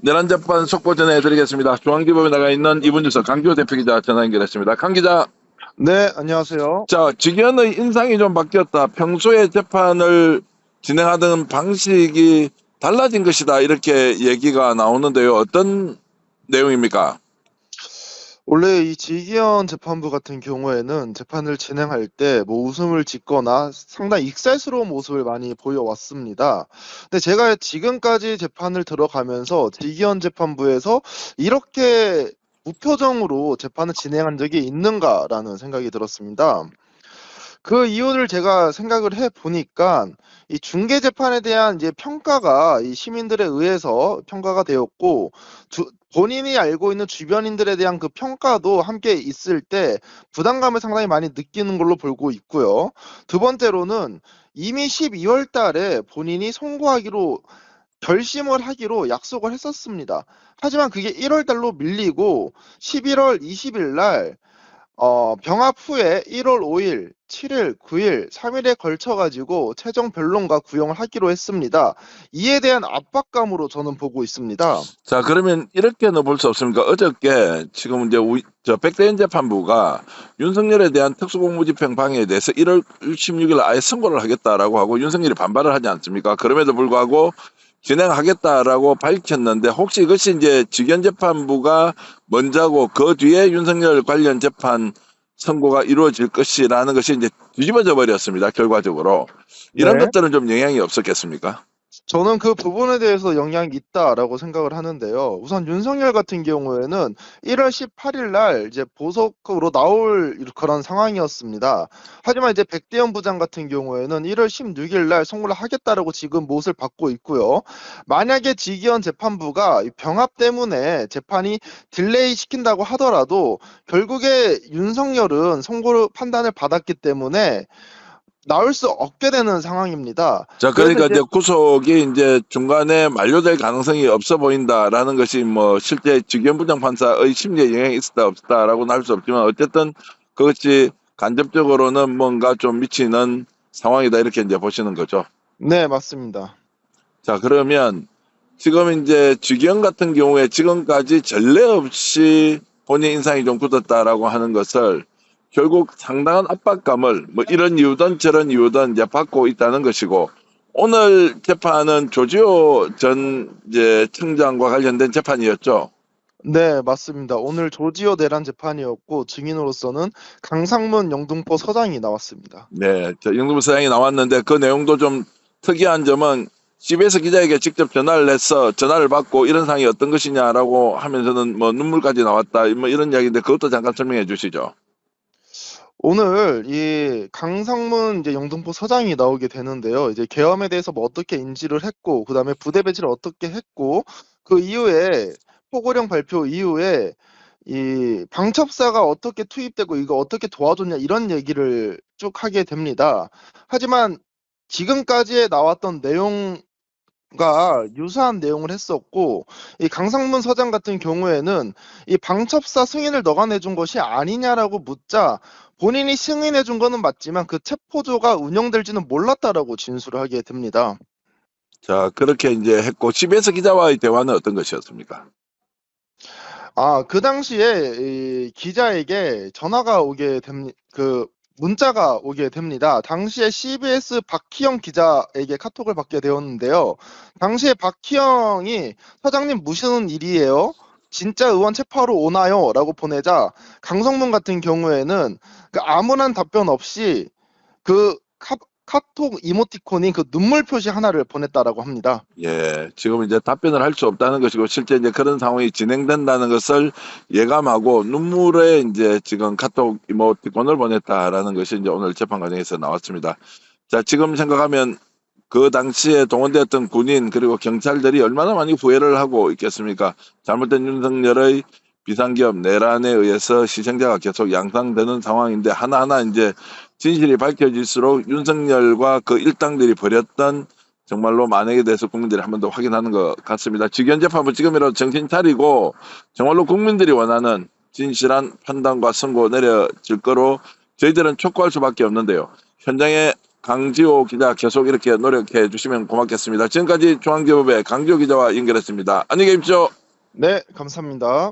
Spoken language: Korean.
내란 재판 속보 전해드리겠습니다. 중앙지법에 나가 있는 이분주석 강기호 대표기자 전화 연결했습니다. 강 기자, 네, 안녕하세요. 자, 직연의 인상이 좀 바뀌었다. 평소에 재판을 진행하던 방식이 달라진 것이다. 이렇게 얘기가 나오는데요. 어떤 내용입니까? 원래 이 지기현 재판부 같은 경우에는 재판을 진행할 때 뭐 웃음을 짓거나 상당히 익살스러운 모습을 많이 보여왔습니다. 근데 제가 지금까지 재판을 들어가면서 지기현 재판부에서 이렇게 무표정으로 재판을 진행한 적이 있는가라는 생각이 들었습니다. 그 이유를 제가 생각을 해 보니까 이 중계 재판에 대한 이제 평가가 이 시민들에 의해서 평가가 되었고 본인이 알고 있는 주변인들에 대한 그 평가도 함께 있을 때 부담감을 상당히 많이 느끼는 걸로 보고 있고요. 두 번째로는 이미 12월 달에 본인이 선고하기로 결심을 하기로 약속을 했었습니다. 하지만 그게 1월 달로 밀리고 11월 20일 날 병합 후에 1월 5일, 7일, 9일, 3일에 걸쳐 가지고 최종 변론과 구형을 하기로 했습니다. 이에 대한 압박감으로 저는 보고 있습니다. 자, 그러면 이렇게는 볼 수 없습니까? 어저께 지금 이제 백대현 재판부가 윤석열에 대한 특수공무집행 방해에 대해서 1월 16일 아예 선고를 하겠다라고 하고 윤석열이 반발을 하지 않습니까? 그럼에도 불구하고 진행하겠다라고 밝혔는데 혹시 이것이 이제 직연 재판부가 먼저고 그 뒤에 윤석열 관련 재판 선고가 이루어질 것이라는 것이 이제 뒤집어져 버렸습니다. 결과적으로 이런 네. 것들은 좀 영향이 없었겠습니까? 저는 그 부분에 대해서 영향이 있다라고 생각을 하는데요. 우선 윤석열 같은 경우에는 1월 18일 날 이제 보석으로 나올 그런 상황이었습니다. 하지만 이제 백대현 부장 같은 경우에는 1월 16일 날 선고를 하겠다라고 지금 못을 받고 있고요. 만약에 지기현 재판부가 이 병합 때문에 재판이 딜레이 시킨다고 하더라도 결국에 윤석열은 선고를 판단을 받았기 때문에 나올 수 없게 되는 상황입니다. 자, 그래서 그러니까 이제 이제 구속이 이제 중간에 만료될 가능성이 없어 보인다라는 것이 뭐 실제 직위원 부장 판사의 심리에 영향이 있었다 없었다라고는 할 수 없지만 어쨌든 그것이 간접적으로는 뭔가 좀 미치는 상황이다 이렇게 이제 보시는 거죠. 네, 맞습니다. 자, 그러면 지금 이제 직위원 같은 경우에 지금까지 전례 없이 본인 인상이 좀 굳었다라고 하는 것을 결국 상당한 압박감을 뭐 이런 이유든 저런 이유든 이제 받고 있다는 것이고 오늘 재판은 조지호 전 이제 청장과 관련된 재판이었죠. 네, 맞습니다. 오늘 조지호 내란 재판이었고 증인으로서는 강상문 영등포 서장이 나왔습니다. 네, 저 영등포 사장이 나왔는데 그 내용도 좀 특이한 점은 CBS 기자에게 직접 전화를 해서 전화를 받고 이런 상황이 어떤 것이냐라고 하면서는 뭐 눈물까지 나왔다 뭐 이런 이야기인데 그것도 잠깐 설명해 주시죠. 오늘 이 강상문 이제 영등포 서장이 나오게 되는데요. 이제 계엄에 대해서 뭐 어떻게 인지를 했고, 그다음에 부대 배치를 어떻게 했고, 그 이후에 포고령 발표 이후에 이 방첩사가 어떻게 투입되고 이거 어떻게 도와줬냐 이런 얘기를 쭉 하게 됩니다. 하지만 지금까지 나왔던 내용 가 유사한 내용을 했었고 이 강상문 서장 같은 경우에는 이 방첩사 승인을 너가 내준 것이 아니냐라고 묻자 본인이 승인해 준 거는 맞지만 그 체포조가 운영될지는 몰랐다라고 진술을 하게 됩니다. 자, 그렇게 이제 했고 CBS 기자와의 대화는 어떤 것이었습니까? 그 당시에 이 기자에게 전화가 오게 됩니다. 그 문자가 오게 됩니다. 당시에 CBS 박희영 기자에게 카톡을 받게 되었는데요. 당시에 박희영이 "사장님 무슨 일이에요? 진짜 의원 체포하러 오나요?" 라고 보내자 강성문 같은 경우에는 그 아무런 답변 없이 그 카톡 이모티콘이 그 눈물 표시 하나를 보냈다라고 합니다. 예, 지금 이제 답변을 할 수 없다는 것이고 실제 이제 그런 상황이 진행된다는 것을 예감하고 눈물에 이제 지금 카톡 이모티콘을 보냈다라는 것이 이제 오늘 재판 과정에서 나왔습니다. 자, 지금 생각하면 그 당시에 동원되었던 군인 그리고 경찰들이 얼마나 많이 후회를 하고 있겠습니까? 잘못된 윤석열의 비상기업 내란에 의해서 희생자가 계속 양상되는 상황인데 하나하나 이제 진실이 밝혀질수록 윤석열과 그 일당들이 벌였던 정말로 만행에 대해서 국민들이 한 번 더 확인하는 것 같습니다. 직연 재판부 지금이라도 정신 차리고 정말로 국민들이 원하는 진실한 판단과 선고 내려질 거로 저희들은 촉구할 수밖에 없는데요. 현장에 강지호 기자 계속 이렇게 노력해 주시면 고맙겠습니다. 지금까지 중앙지법의 강지호 기자와 연결했습니다. 안녕히 계십시오. 네, 감사합니다.